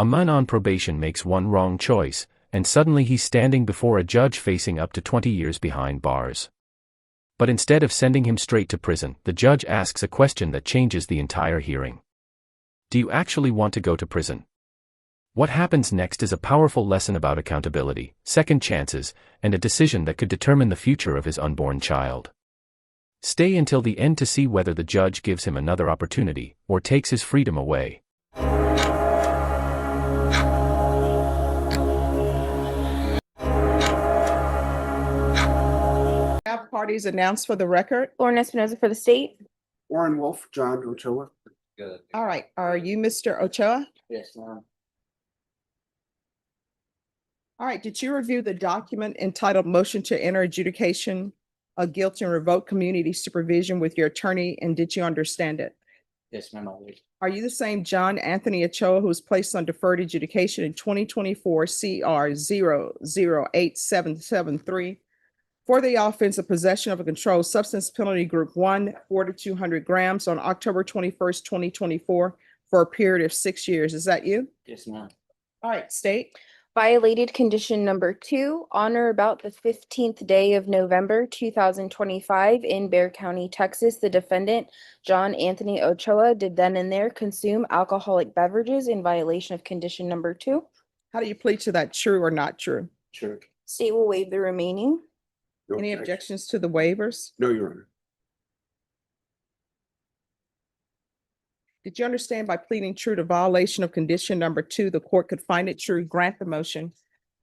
A man on probation makes one wrong choice, and suddenly he's standing before a judge facing up to 20 years behind bars. But instead of sending him straight to prison, the judge asks a question that changes the entire hearing. Do you actually want to go to prison? What happens next is a powerful lesson about accountability, second chances, and a decision that could determine the future of his unborn child. Stay until the end to see whether the judge gives him another opportunity, or takes his freedom away. Have parties announced for the record. Lauren Espinoza for the state. Warren Wolf, John Ochoa. Good. All right, are you Mr. Ochoa? Yes, ma'am. All right, did you review the document entitled Motion to Enter Adjudication of Guilt and Revoke Community Supervision with your attorney, and did you understand it? Yes, ma'am, I will. Are you the same John Anthony Ochoa who was placed on deferred adjudication in 2024 CR 008773 for the offense of possession of a controlled substance penalty group 1, 4 to 200 grams on October 21st, 2024 for a period of 6 years? Is that you? Yes, ma'am. All right, state. Violated condition number 2, on or about the 15th day of November 2025 in Bexar County, Texas, the defendant, John Anthony Ochoa, did then and there consume alcoholic beverages in violation of condition number 2. How do you plead to that, true or not true? Sure. State will waive the remaining. No Any objection. objections to the waivers? No, Your Honor. Did you understand by pleading true to violation of condition number 2, the court could find it true, grant the motion,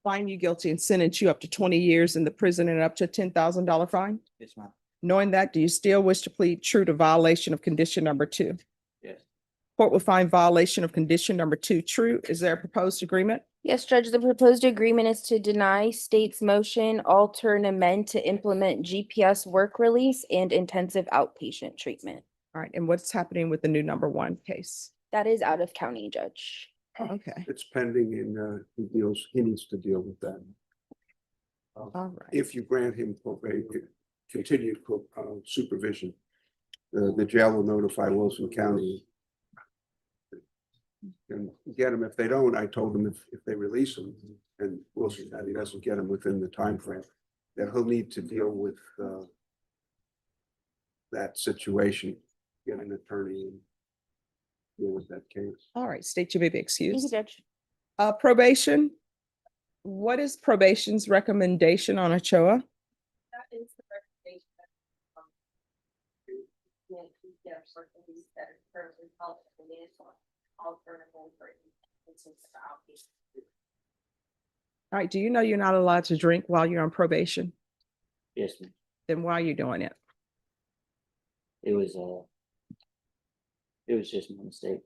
find you guilty, and sentence you up to 20 years in the prison and up to a $10,000 fine? Yes, ma'am. Knowing that, do you still wish to plead true to violation of condition number 2? Yes. Court will find violation of condition number 2 true. Is there a proposed agreement? Yes, Judge, the proposed agreement is to deny state's motion, alter and amend to implement GPS work release and intensive outpatient treatment. All right, and what's happening with the new number 1 case? That is out of county, Judge. Okay, It's pending and he needs to deal with that. all right. If you grant him continued supervision, the jail will notify Wilson County and get him. If they don't, I told him if they release him and Wilson County doesn't get him within the time frame, that he'll need to deal with that situation, get an attorney and deal with that case. All right, state you may be Thank you, excused. Judge. Probation. What is probation's recommendation on Ochoa? That is the recommendation that are currently held in the alternative for instance of outpatient. All right, do you know you're not allowed to drink while you're on probation? Yes, ma'am. Then why are you doing it? It was just my mistake.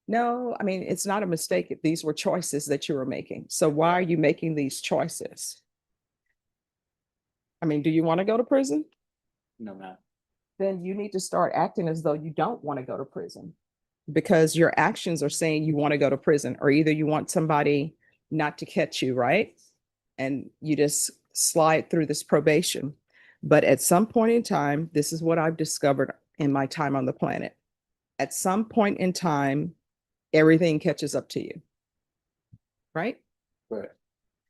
No, I mean, it's not a mistake. These were choices that you were making. So why are you making these choices? I mean, do you want to go to prison? No, ma'am. Then you need to start acting as though you don't want to go to prison, because your actions are saying you want to go to prison, or either you want somebody not to catch you, right? And you just slide through this probation. But at some point in time, this is what I've discovered in my time on the planet. At some point in time, everything catches up to you, right? Right.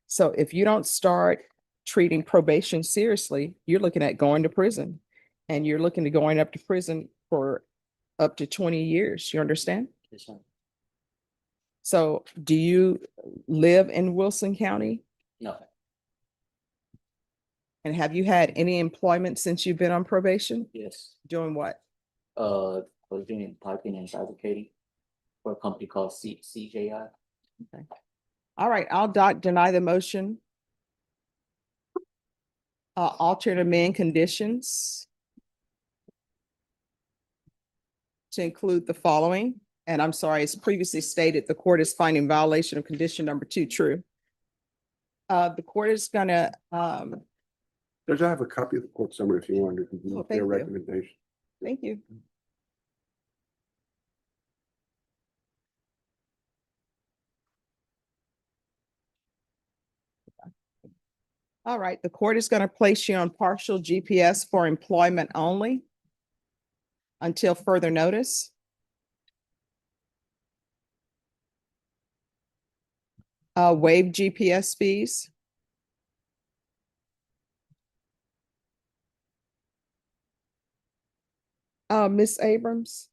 So if you don't start treating probation seriously, you're looking at going to prison, and you're looking to going up to prison for up to 20 years. You understand? Yes, ma'am. So do you live in Wilson County? No. And have you had any employment since you've been on probation? Yes. Doing what? I was doing typing and fabricating for a company called CJI. All right, I'll deny the motion. Alter and amend conditions to include the following. And I'm sorry, as previously stated, the court is finding violation of condition number 2 true. The court is gonna, Judge, I have a copy of the court summary if you wanted to Oh, do thank their you. recommendation. thank you. All right, the court is going to place you on partial GPS for employment only until further notice. Waive GPS fees. Ms. Abrams,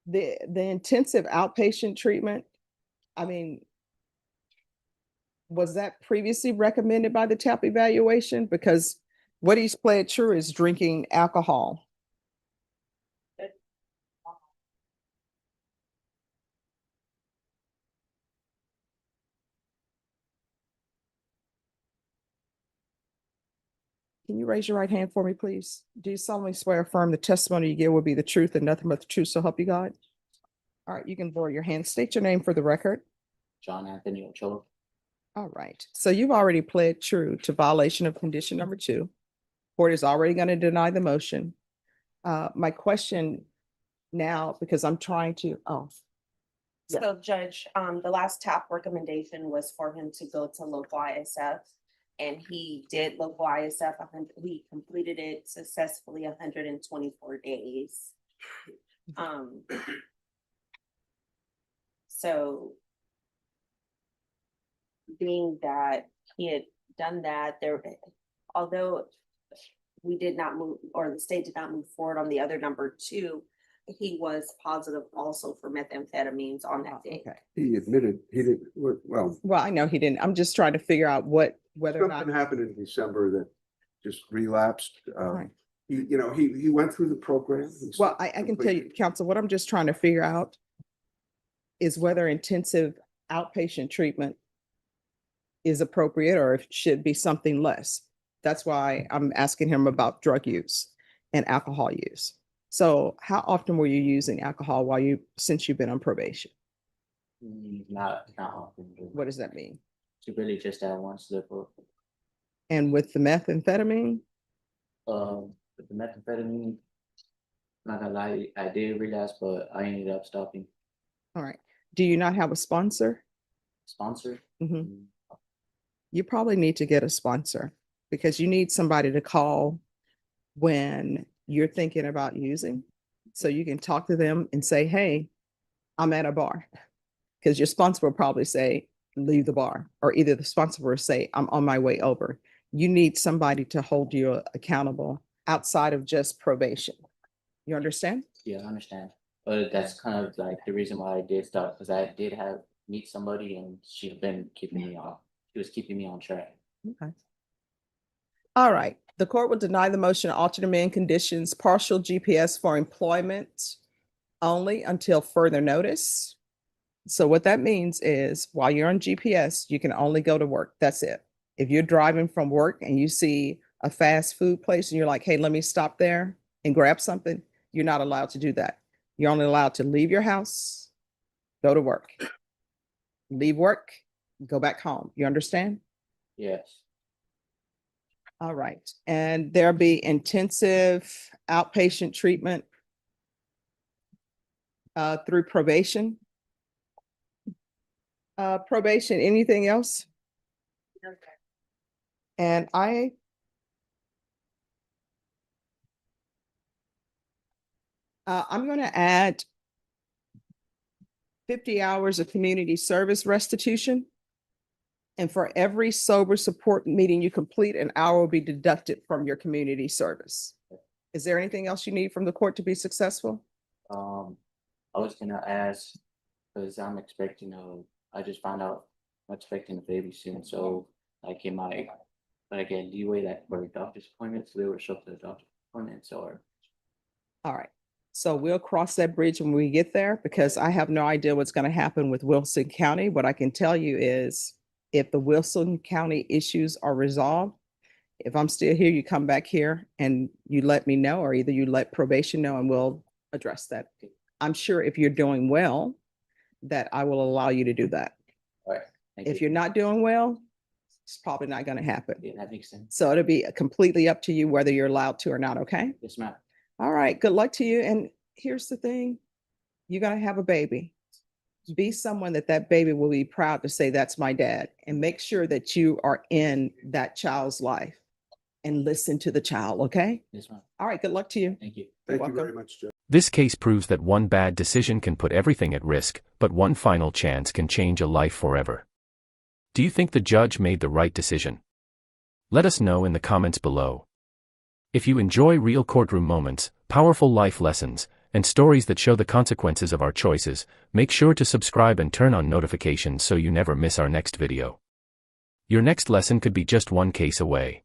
the intensive outpatient treatment, I mean, was that previously recommended by the TAP evaluation? Because what he's pled true is drinking alcohol. Can you raise your right hand for me, please? Do you solemnly swear or affirm the testimony you give will be the truth and nothing but the truth, so help you God? All right, you can lower your hand. State your name for the record. John Anthony Ochoa. All right, so you've already pled true to violation of condition number 2. Court is already going to deny the motion. My question now, because I'm trying to, Yeah. So Judge, the last TAP recommendation was for him to go to local ISF. And he did local ISF, we completed it successfully 124 days. So being that he had done that, although we did not move, or the state did not move forward on the other number 2, he was positive also for methamphetamines on that day. okay. He admitted, he didn't, well, Well, I know he didn't. I'm just trying to figure out whether or not. something happened in December that just relapsed. Right. He went through the program. Well, I can tell you, counsel, what I'm just trying to figure out is whether intensive outpatient treatment is appropriate or if it should be something less. That's why I'm asking him about drug use and alcohol use. So how often were you using alcohol since you've been on probation? Not often. What does that mean? To really just that one slip up. And with the methamphetamine? With the methamphetamine, not gonna lie, I did relapse, but I ended up stopping. All right. Do you not have a sponsor? Sponsor? Mhm. You probably need to get a sponsor because you need somebody to call when you're thinking about using. So you can talk to them and say, hey, I'm at a bar. Because your sponsor will probably say, leave the bar. Or either the sponsor will say, I'm on my way over. You need somebody to hold you accountable outside of just probation. You understand? Yeah, I understand. But that's kind of like the reason why I did stop, because I did meet somebody and she was keeping me on track. Okay. All right. The court will deny the motion to alter the main conditions, partial GPS for employment only until further notice. So what that means is while you're on GPS, you can only go to work. That's it. If you're driving from work and you see a fast food place and you're like, hey, let me stop there and grab something, you're not allowed to do that. You're only allowed to leave your house, go to work, leave work, go back home. You understand? Yes. All right. And there'll be intensive outpatient treatment through probation. Probation, anything else? Okay. And I'm going to add 50 hours of community service restitution. And for every sober support meeting you complete, an hour will be deducted from your community service. Is there anything else you need from the court to be successful? I was gonna ask, because I'm expecting I just found out I'm expecting a baby soon, so like get leeway that for doctor's appointments, so they would show up to the doctor's appointments or. All right. So we'll cross that bridge when we get there because I have no idea what's going to happen with Wilson County. What I can tell you is if the Wilson County issues are resolved, if I'm still here, you come back here and you let me know, or either you let probation know and we'll address that. I'm sure if you're doing well, that I will allow you to do that. All right. If you're not doing well, it's probably not going to happen. Yeah, that makes sense. So it'll be completely up to you whether you're allowed to or not. Okay. Yes, ma'am. All right. Good luck to you. And here's the thing. You're going to have a baby. Be someone that baby will be proud to say, that's my dad, and make sure that you are in that child's life and listen to the child. Okay. Yes, ma'am. All right. Good luck to you. Thank you. Thank you welcome. very much, Judge. This case proves that one bad decision can put everything at risk, but one final chance can change a life forever. Do you think the judge made the right decision? Let us know in the comments below. If you enjoy real courtroom moments, powerful life lessons, and stories that show the consequences of our choices, make sure to subscribe and turn on notifications so you never miss our next video. Your next lesson could be just one case away.